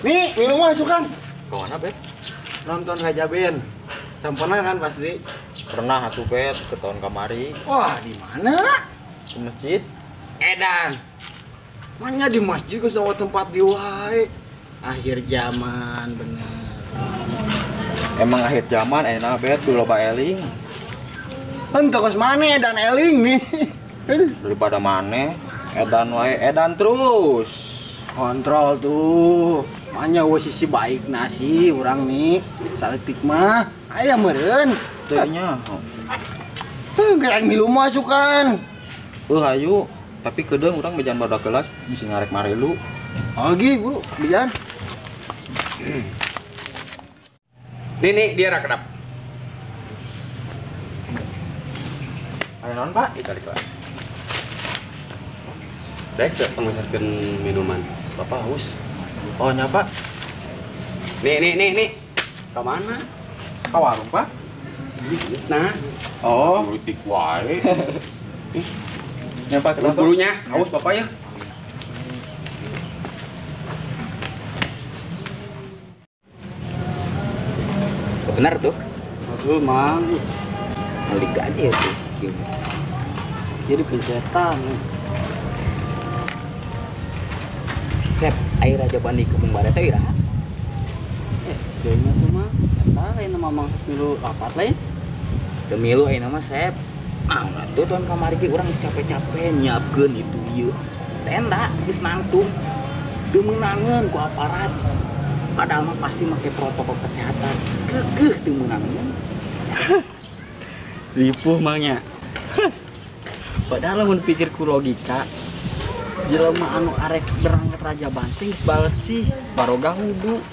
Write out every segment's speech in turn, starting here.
Nih, minuman sukan. Kemana, Bet? Nonton Raja Ben. Pernah kan pasti? Pernah atuh, Bet, ke tahun kamari. Wah, di mana? Ke masjid. Edan. Mana di masjid ke semua tempat di wae. Akhir zaman bener. Emang akhir zaman enak, Bet, dulu loba eling. Henteu geus maneh Edan eling nih. Daripada maneh, edan wae, edan terus. Kontrol tuh. Makanya sisi baik nasi orang nih. Saletik mah aya meureun. Tehnya. Gerang milu masukan. Ayo, tapi kedeung urang bejan badak kelas mesti ngarek marilu. Ogi, Bro, bijan. Nih dia rakedap. Ayo naon, Pak? Ditarik lah. Dek pemesankan minuman. Bapak haus. Oh, nya, Pak. Nih. Ke mana? Ka warung, Pak? Nah. Oh, Politik wae. nya, Pak, kenapa? Buru-burunya, haus Bapak ya. Benar tuh. Aduh, Mang. Balik aja ya tuh. Jadi pencetan. Sep, air Raja Bani Kebun Barat teh iraha? Kayaknya tuh mah. Eta lain Mamang milu rapat lain. Demi lu ayeuna mah Sep. Ah, tuh tahun kamari ge urang geus capek-capek nyiapkeun itu ieu. Tenda geus nangtung. Teu meunangeun ku aparat. Padahal mah pasti make protokol kesehatan. Keukeuh teu meunangeun. Ripuh Mangnya. Padahal mun pikir ku logika, jelema anu arek berangkat Raja Banting geus bales sih barogah wudu.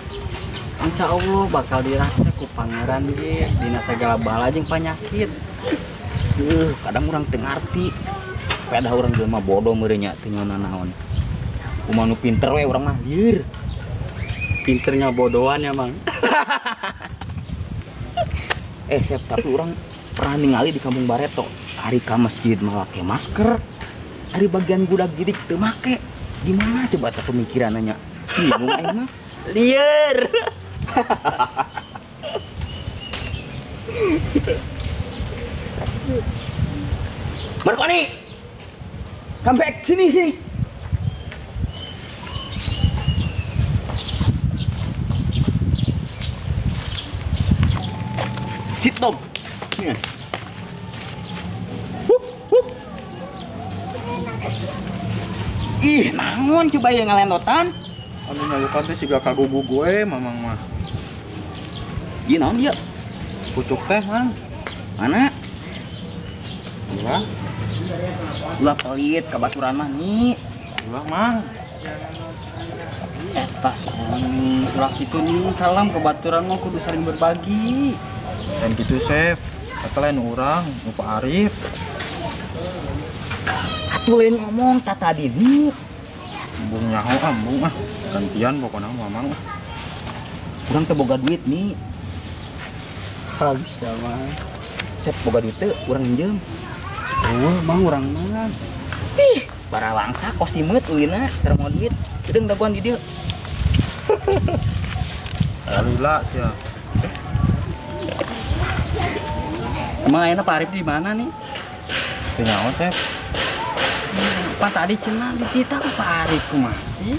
Insya Allah bakal dirasa ku pangeran ge dina sagala bala jeung panyakit. Kadang urang teu ngarti. Pada urang jelema bodoh meureun nya teu nyaona naon. Kumaha nu pinter we urang mah lieur. Pinternya bodohan ya Mang. Sep, tapi orang pernah ningali di Kampung Bareto hari ka masjid make masker, hari bagian budak gidik teu make. Gimana coba tak pemikirannya? Bingung aing mah. Lieur. Marconi, come back sini. Sit dog. Ih, naon coba yang ngalendotan? Anu nyalukan teh siga kagugu gue, Mamang mah. Ieu naon ieu? Pucuk teh, Mang. Mana? Ulah, Ulah pelit kabaturan mah nih. ulah, Mang. Eta ulah kitu nih kalam kebaturan mah kudu saling berbagi. Dan gitu, Sep. Eta lain urang, nu Pak Arif. Atuh lain ngomong tata dini. Embung nyaho, embung ah. Gantian pokoknya Mamang. Urang teu boga duit nih. Habis ya Mang. Sep boga duit teu urang minjem. Mang urang mah. Ih, bara langsa kosimeut ulina keur mau duit. Deung daguan di dieu. Alhamdulillah, ya. Emang ayeuna Pak Arif di mana nih? Teu nyaho, Sep. Pas tadi cenah di kita Pak Arif masih.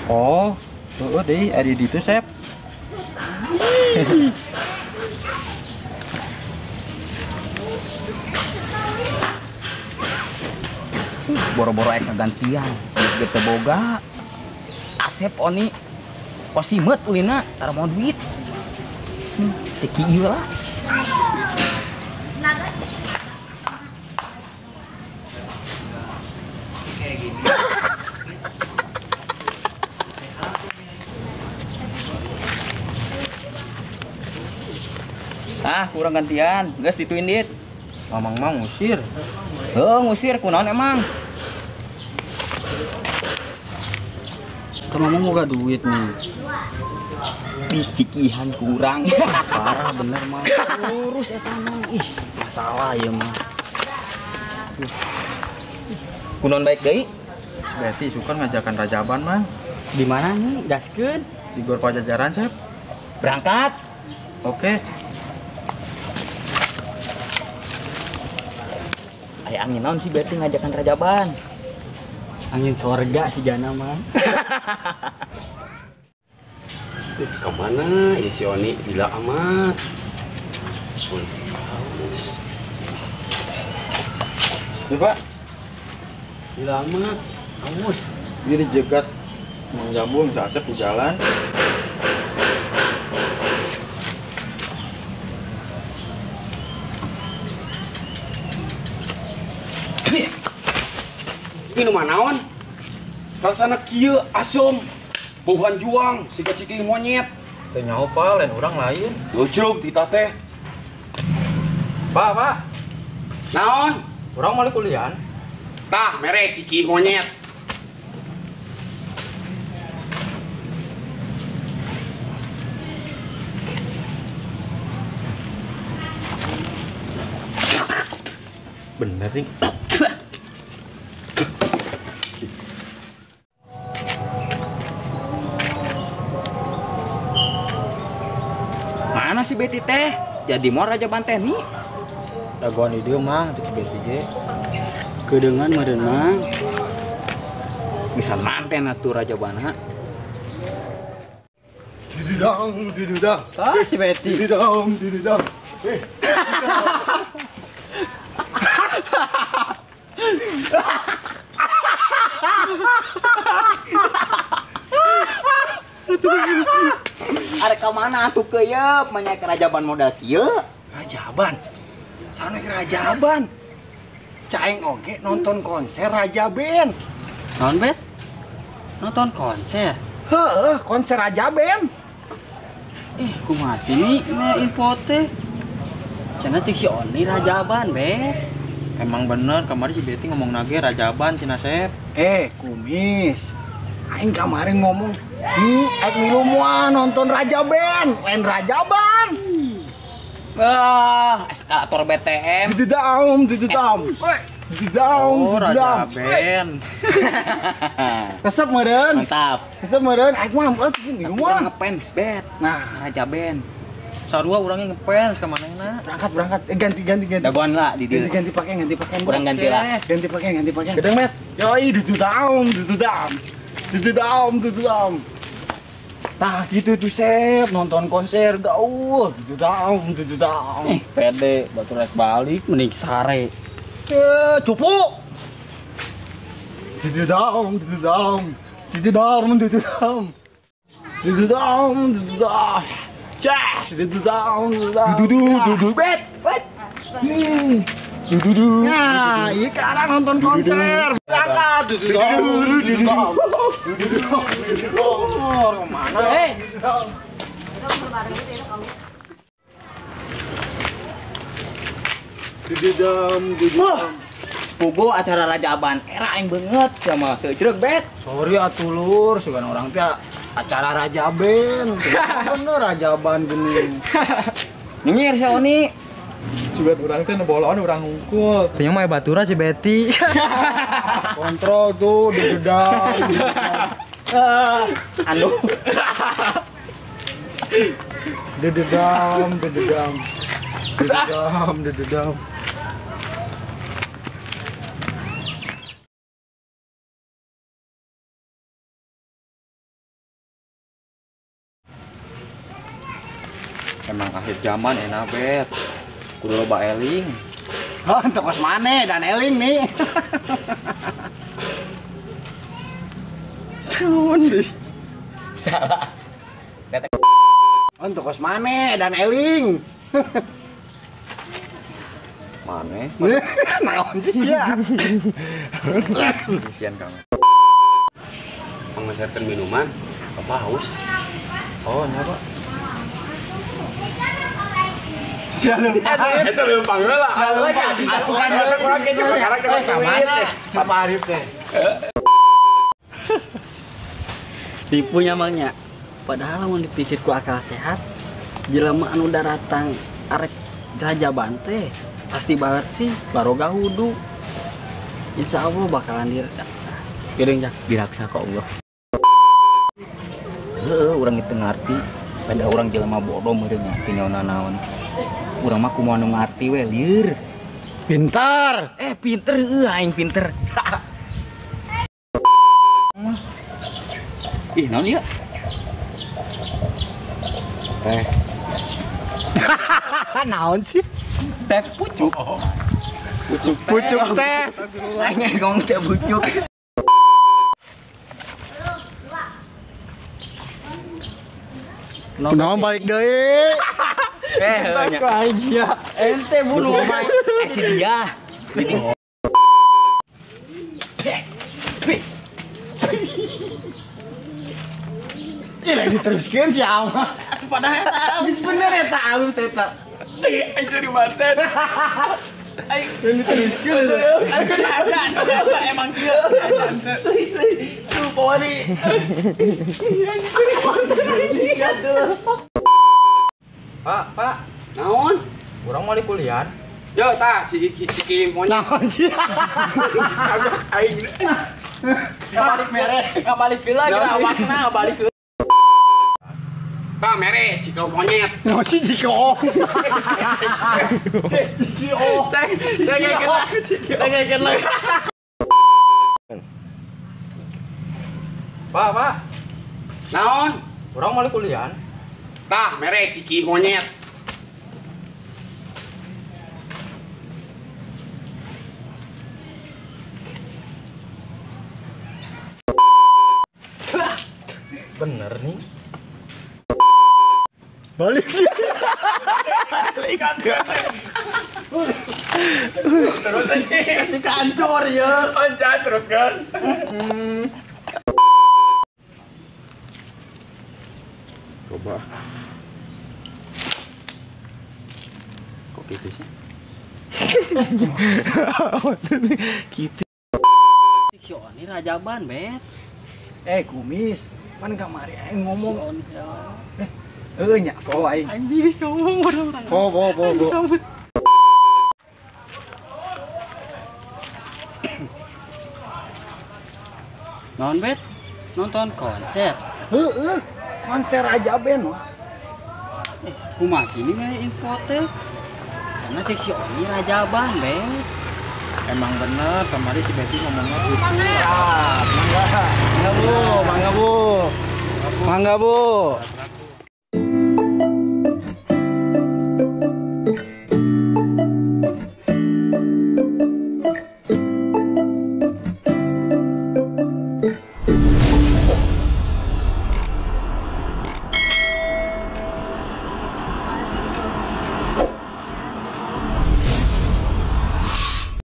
Oh, heueuh deui adi ditu, Sep. Boro-boro aya gantian, duit teu boga. Asep oni kosimeut ulina tara mau duit. Teki ieu lah. Kurang gantian, geus dituin dit. Mamang mah ngusir. Ngusir kunaon emang? Kan Mamang boga duit nih. Dicikihan kurang. Parah bener mah. Urus eta mah. Ih, masalah ya mah. Kunaon baik deui? Berarti suka ngajakan rajaban, Mang. Di mana nih? Gaskeun. Di Gor Pajajaran, Sep. Berangkat. Oke. Aya angin naon sih berarti ngajakan Rajaban? Angin sorga si Jana mah. Kemana ya si Oni? Gila amat. Ya, Pak. Gila amat. Haus. Ini jegat menggabung Asep di jalan. Minuman naon? Rasana kieu asam. Bauhan juang, siga cicing monyet. Teu nyaho, Pak, lain urang lain. Lucrug tita teh. Pak. Naon? Urang mau kuliah. Tah, mere cicing monyet. Bener nih. Mana si Betty teh? Jadi mau Rajaban teh nih. Dagoan di dieu mang teu beti ge. Kedengan merenang. Bisa manten atuh Rajabana. Dididang. Ah, si Betty. Dididang. Are ka mana atuh keuyeub manya ke Rajaban modal kieu? Rajaban. Sana ke Rajaban. Caing oge nonton konser Raja Band. Naon Bet? Nonton konser. Heeh, konser Raja Band. Kumaha sih nih info teh? Cenah cik si Oni Rajaban, Bet. Emang bener kemarin si Betty ngomong nage Rajaban cina Sep. Kumis. Aing kemarin ngomong, aing milu moal nonton Raja Band, lain Rajaban. Ah, eskalator BTM. Dididam. Oh, Rajaban. Resep meureun. Mantap. Resep meureun. Aing mah milu Urang moal. ngefans bet. Nah, Rajaban. Sarua urangnya ngefans ka manehna. berangkat. Ganti. Dagoan lah di dieu. Ganti pakaian. Kurang ganti lah. Ganti pakaian. Gedeng, Met. Yoi, dididam. Nah, gitu tuh Sep, nonton konser gaul. Dididam. Pede batu rek balik mending sare. Cupu. Dididam. Cah, dididam. Dudu. Bet. Nah, iya sekarang nonton konser. Berangkat. Dididam. Mana? Dididam. Pugu acara Rajaban era aing banget sama teu ceureuh bet. Sorry atuh lur, sugan orang teh acara Raja Band. Bener Rajaban geuning. Nyengir si Oni. Sugat urang teh neboloan urang ngungkul. Teu mah batura si Betty. Kontrol tuh dididam. Anu. Dididam. Emang akhir zaman enak bet. Kudu loba eling. Untuk kos mane dan eling nih. Salah. Untuk kos mane dan eling. Mane? Naon sih sia? Kasihan Kang. Mengeserkan minuman apa haus? Oh, nya Pak. Itu lempang lah. Bukan orang kayak juga sekarang kita mana? Siapa Arif teh? Tipunya mangnya. Padahal mau dipikir ku akal sehat, jelema anu daratang arek Rajaban teh pasti baler sih baroga hudu. Insya Allah bakalan direksa. Geudeung jak direksa kok Allah. urang itu ngarti. Pada orang jelema bodoh meureun ngarti naon-naon. Urang mah kumaha nu ngarti we lieur. Pintar. Pinter aing pinter. Ih, naon ieu? Teh. Naon sih? Teh pucuk. Pucuk teh. Aing ngomong teh pucuk. Kunaon balik deui? Ente bunuh Rumah si dia. Ih, lagi diteruskeun si Ama. padahal eta habis bener eta halus eta. Aing jadi manten. Yang diteruskeun. Aku diajan emang kieu. Tuh poni. Pak, Naon? urang mau di kuliah. Yo tah ciki monyet. Naon sih? Aing. Kabalik mere, kabalik heula geura awakna balik heula. Tah mere cika monyet. Naon sih Ciko? Dengekeun lah. Pak, Naon? urang mau di kuliah. Tah mere ciki monyet. Bener nih. Balik. Terus ini hancur ya. Hancur terus kan. Coba. Kok gitu sih? Gitu. Si Oni rajaban, Bet. Kumis. Man kamari aing ngomong. Si Nya, po aing. Aing bisa ngomong orang-orang. Po. Naon, Bet? Nonton konser. Konser Raja Band. Kumaha sini nge info teh? Karena cek si Oni rajaban, Bet. Emang bener, kemarin si Betty ngomongnya gitu. Mangga Bu. Mangga Bu.